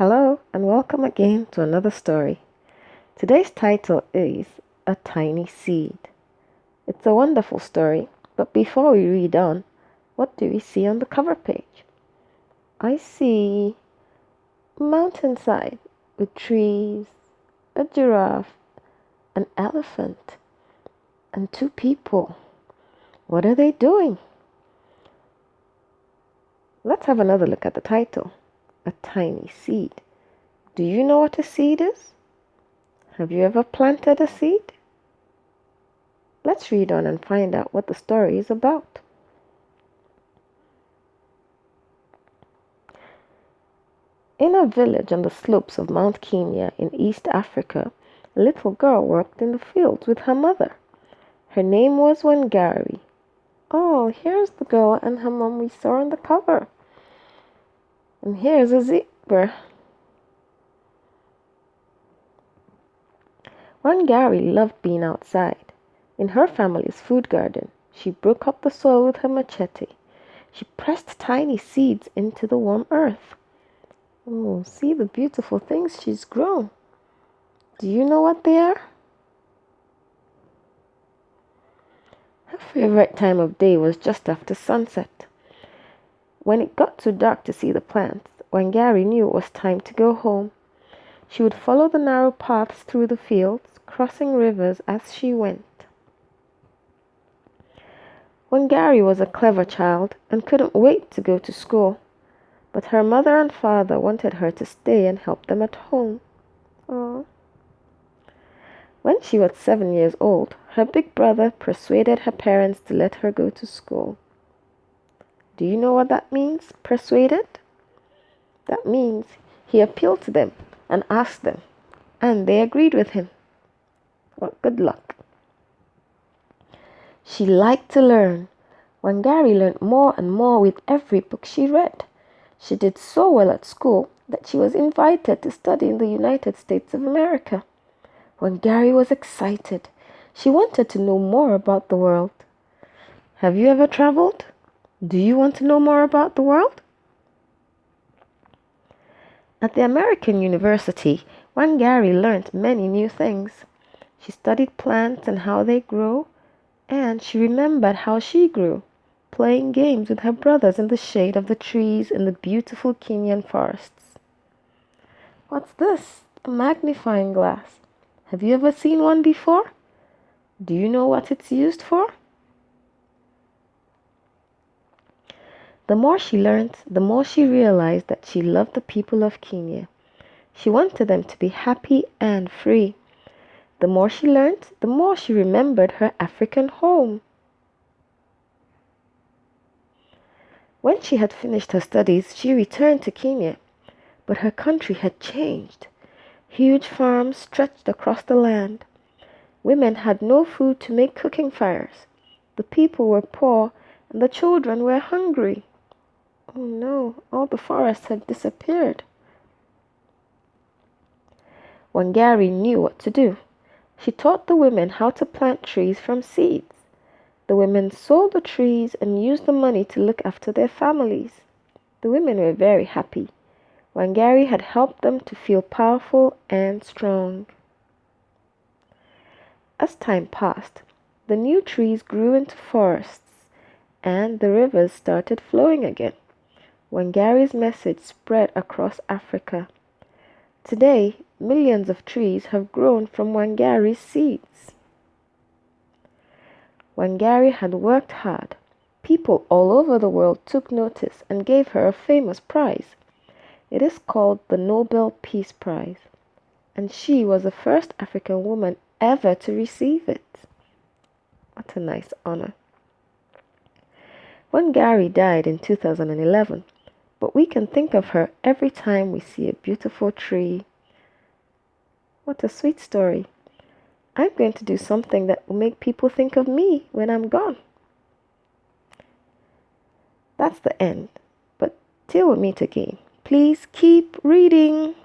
Hello and welcome again to another story. Today's title is A Tiny Seed. It's a wonderful story, but before we read on, what do we see on the cover page? I see a mountainside with trees, a giraffe, an elephant, and two people. What are they doing? Let's have another look at the title. A Tiny Seed. Do you know what a seed is? Have you ever planted a seed? Let's read on and find out what the story is about. In a village on the slopes of Mount Kenya in East Africa, a little girl worked in the fields with her mother. Her name was Wangari. Oh, here's the girl and her mom we saw on the cover. And here's a zebra. Wangari loved being outside. In her family's food garden, she broke up the soil with her machete. She pressed tiny seeds into the warm earth. Oh, see the beautiful things she's grown. Do you know what they are? Her favorite time of day was just after sunset. When it got too dark to see the plants, Wangari knew it was time to go home. She would follow the narrow paths through the fields, crossing rivers as she went. Wangari was a clever child and couldn't wait to go to school, but her mother and father wanted her to stay and help them at home. Aww. When she was 7 years old, her big brother persuaded her parents to let her go to school. Do you know what that means, persuaded? That means he appealed to them and asked them, and they agreed with him. Well, good luck. She liked to learn. Wangari learned more and more with every book she read. She did so well at school that she was invited to study in the United States of America. Wangari was excited. She wanted to know more about the world. Have you ever traveled? Do you want to know more about the world? At the American University, Wangari learned many new things. She studied plants and how they grow, and she remembered how she grew, playing games with her brothers in the shade of the trees in the beautiful Kenyan forests. What's this? A magnifying glass. Have you ever seen one before? Do you know what it's used for? The more she learned, the more she realized that she loved the people of Kenya. She wanted them to be happy and free. The more she learned, the more she remembered her African home. When she had finished her studies, she returned to Kenya, but her country had changed. Huge farms stretched across the land. Women had no food to make cooking fires. The people were poor and the children were hungry. Oh no, all the forests had disappeared. Wangari knew what to do. She taught the women how to plant trees from seeds. The women sold the trees and used the money to look after their families. The women were very happy. Wangari had helped them to feel powerful and strong. As time passed, the new trees grew into forests and the rivers started flowing again. Wangari's message spread across Africa. Today, millions of trees have grown from Wangari's seeds. Wangari had worked hard. People all over the world took notice and gave her a famous prize. It is called the Nobel Peace Prize, and she was the first African woman ever to receive it. What a nice honor. Wangari died in 2011, but we can think of her every time we see a beautiful tree. What a sweet story. I'm going to do something that will make people think of me when I'm gone. That's the end, but till we meet again, please keep reading.